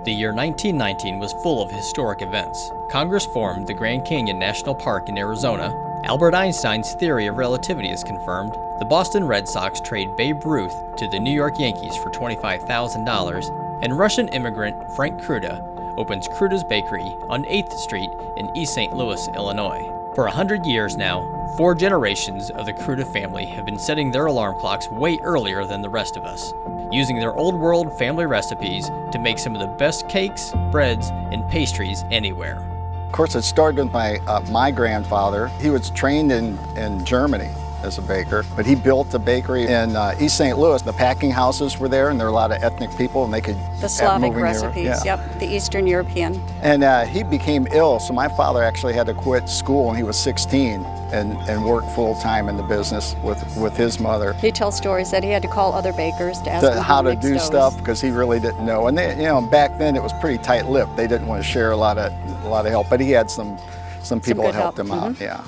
The year 1919 was full of historic events. Congress formed the Grand Canyon National Park in Arizona. Albert Einstein's theory of relativity is confirmed. The Boston Red Sox trade Babe Ruth to the New York Yankees for $25,000. And Russian immigrant Frank Kruta opens Kruta's Bakery on 8th Street in East St. Louis, Illinois. For 100 years now, 4 generations of the Kruta family have been setting their alarm clocks way earlier than the rest of us, using their old world family recipes to make some of the best cakes, breads, and pastries anywhere. Of course, it started with my grandfather. He was trained in Germany as a baker, but he built a bakery in East St. Louis. The packing houses were there, and there were a lot of ethnic people, and they could the Slavic moving recipes, there. Yep, the Eastern European. And he became ill, so my father actually had to quit school when he was 16 and work full-time in the business with his mother. He tells stories that he had to call other bakers to ask them how to make do doughs. stuff because he really didn't know. And they, back then it was pretty tight-lipped. They didn't want to share a lot of help, but he had some people that helped him out. Yeah.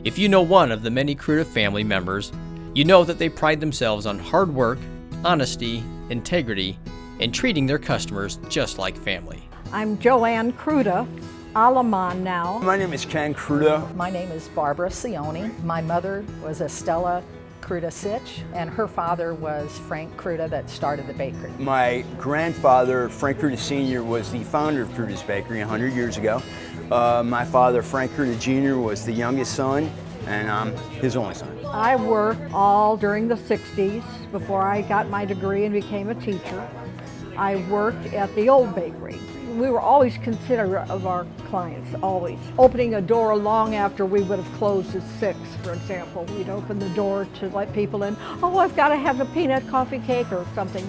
If you know one of the many Kruta family members, you know that they pride themselves on hard work, honesty, integrity, and treating their customers just like family. I'm Joanne Kruta, Alaman now. My name is Ken Kruta. My name is Barbara Sioni. My mother was Estella Kruta Sitch, and her father was Frank Kruta that started the bakery. My grandfather, Frank Kruta Sr., was the founder of Kruta's Bakery 100 years ago. My father, Frank Kruta Jr., was the youngest son, and I'm his only son. I worked all during the 60s before I got my degree and became a teacher. I worked at the old bakery. We were always considerate of our clients, always. Opening a door long after we would have closed at 6, for example. We'd open the door to let people in. Oh, I've got to have a peanut coffee cake or something,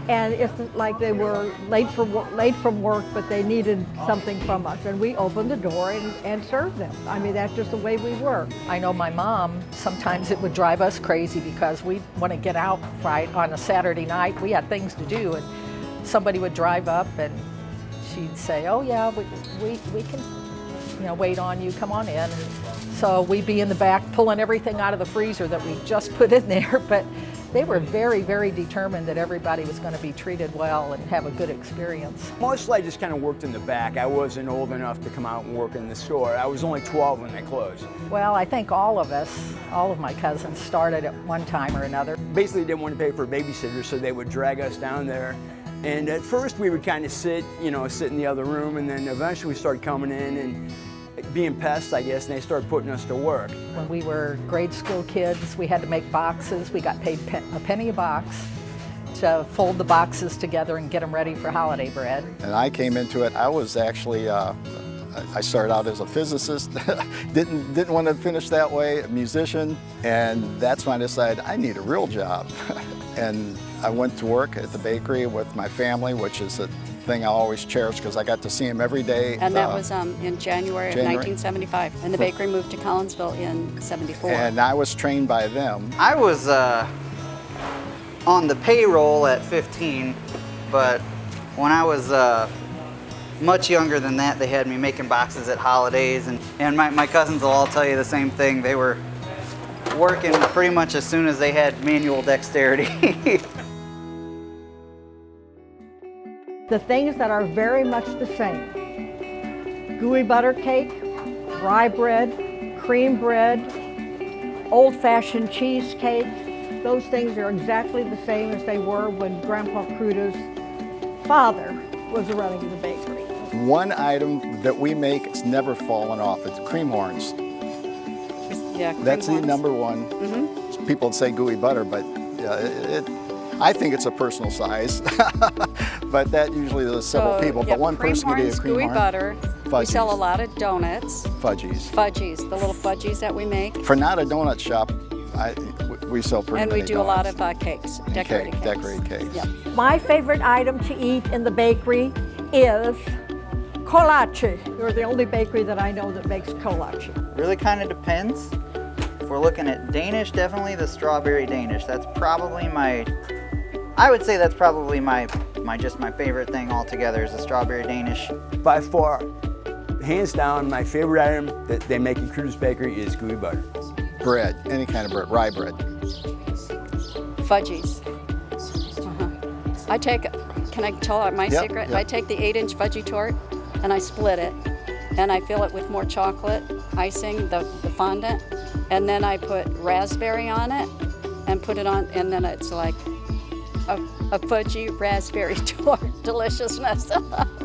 And it's like they were late from work, but they needed something from us. And we opened the door and served them. I mean, that's just the way we work. I know my mom, sometimes it would drive us crazy because we'd want to get out right on a Saturday night. We had things to do, and somebody would drive up and she'd say, oh yeah, we can wait on you, come on in. And so we'd be in the back pulling everything out of the freezer that we just put in there, but they were very, very determined that everybody was going to be treated well and have a good experience. Mostly I just kind of worked in the back. I wasn't old enough to come out and work in the store. I was only 12 when they closed. Well, I think all of my cousins started at one time or another. Basically didn't want to pay for a babysitter, so they would drag us down there. And at first we would kind of sit in the other room, and then eventually we started coming in and being pests, I guess, and they started putting us to work. When we were grade school kids, we had to make boxes. We got paid a penny a box to fold the boxes together and get them ready for holiday bread. And I came into it, I was actually, I started out as a physicist, didn't want to finish that way, a musician, and that's when I decided I need a real job. And I went to work at the bakery with my family, which is a thing I always cherish because I got to see them every day. And that was in January of 1975. And the bakery moved to Collinsville in '74. And I was trained by them. I was on the payroll at 15, but when I was much younger than that, they had me making boxes at holidays. And my cousins will all tell you the same thing. They were working pretty much as soon as they had manual dexterity. The things that are very much the same. Gooey butter cake, rye bread, cream bread, old-fashioned cheesecake. Those things are exactly the same as they were when Grandpa Kruta's father was running the bakery. One item that we make, it's never fallen off, it's cream horns. Yeah, That's the horns. number one. Mm-hmm. People would say gooey butter, but I think it's a personal size. But that usually there's several people. Yeah, But one cream person can do a horns, cream gooey horn. butter. We Fudgies. sell a lot of donuts. Fudgies. Fudgies, the little fudgies that we make. For not a donut shop, we sell pretty And many we do a lot donuts. of cakes, decorated cakes. Decorated cakes. Yep. My favorite item to eat in the bakery is kolache. We're the only bakery that I know that makes kolache. Really kind of depends. If we're looking at Danish, definitely the strawberry Danish. That's probably I would say that's probably my favorite thing altogether is the strawberry Danish. By far, hands down, my favorite item that they make in Kruta's Bakery is gooey butter. Bread, any kind of bread, rye bread. Fudgies. I take Can I tell my Yep, secret? yep. I take the 8-inch veggie tort and I split it, and I fill it with more chocolate icing, the fondant, and then I put raspberry on it and put it on, and then it's like a fudgy raspberry tort deliciousness.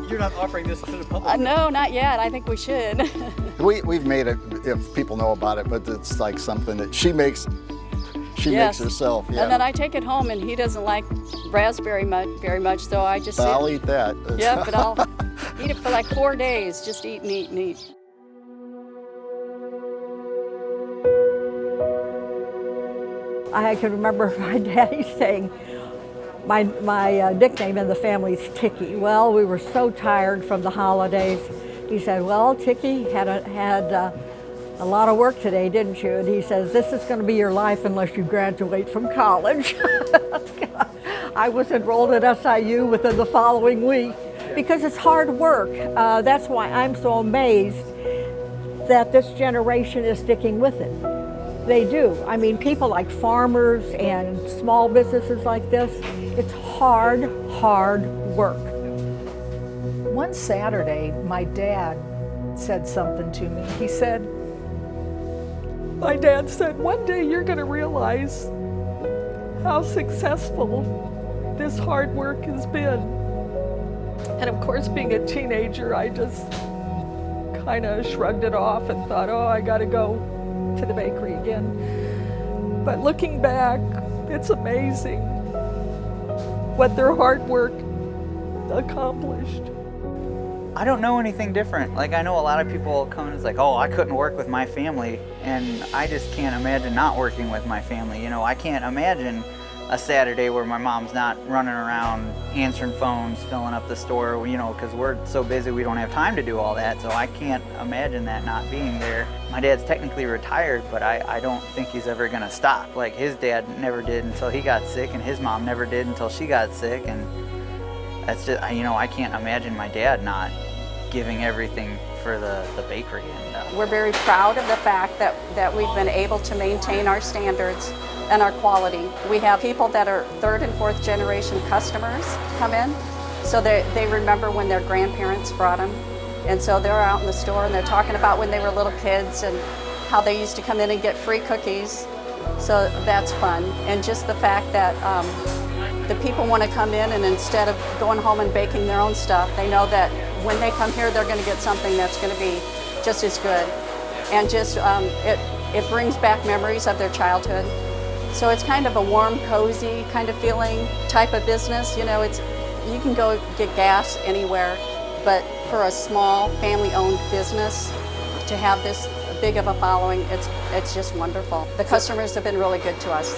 You're not offering this to the public? No, not yet. I think we should. We've made it, if people know about it, but it's like something that she makes. She Yes. makes herself. Yeah. And then I take it home, and he doesn't like raspberry very much, so I just But I'll eat that. Yeah, but I'll eat it for like 4 days. Just eat and eat and eat. I can remember my daddy saying, my nickname in the family is Ticky. Well, we were so tired from the holidays. He said, well, Ticky had a lot of work today, didn't you? And he says, this is going to be your life unless you graduate from college. I was enrolled at SIU within the following week because it's hard work. That's why I'm so amazed that this generation is sticking with it. They do. I mean, people like farmers and small businesses like this, it's hard work. One Saturday, my dad said something to me. He said, my dad said, one day you're going to realize how successful this hard work has been. And of course, being a teenager, I just kind of shrugged it off and thought, oh, I got to go to the bakery again. But looking back, it's amazing what their hard work accomplished. I don't know anything different. Like, I know a lot of people come and it's like, oh, I couldn't work with my family, and I just can't imagine not working with my family. You know, I can't imagine a Saturday where my mom's not running around answering phones, filling up the store, you know, because we're so busy we don't have time to do all that, so I can't imagine that not being there. My dad's technically retired, but I don't think he's ever gonna stop. Like, his dad never did until he got sick, and his mom never did until she got sick, and that's just, you know, I can't imagine my dad not giving everything for the bakery. And We're very proud of the fact that we've been able to maintain our standards and our quality. We have people that are 3rd and 4th generation customers come in, so they remember when their grandparents brought them. And so they're out in the store and they're talking about when they were little kids and how they used to come in and get free cookies. So that's fun. And just the fact that the people want to come in, and instead of going home and baking their own stuff, they know that when they come here, they're going to get something that's going to be just as good. And just it brings back memories of their childhood. So it's kind of a warm, cozy kind of feeling type of business. You know, you can go get gas anywhere, but for a small family-owned business to have this big of a following, it's just wonderful. The customers have been really good to us.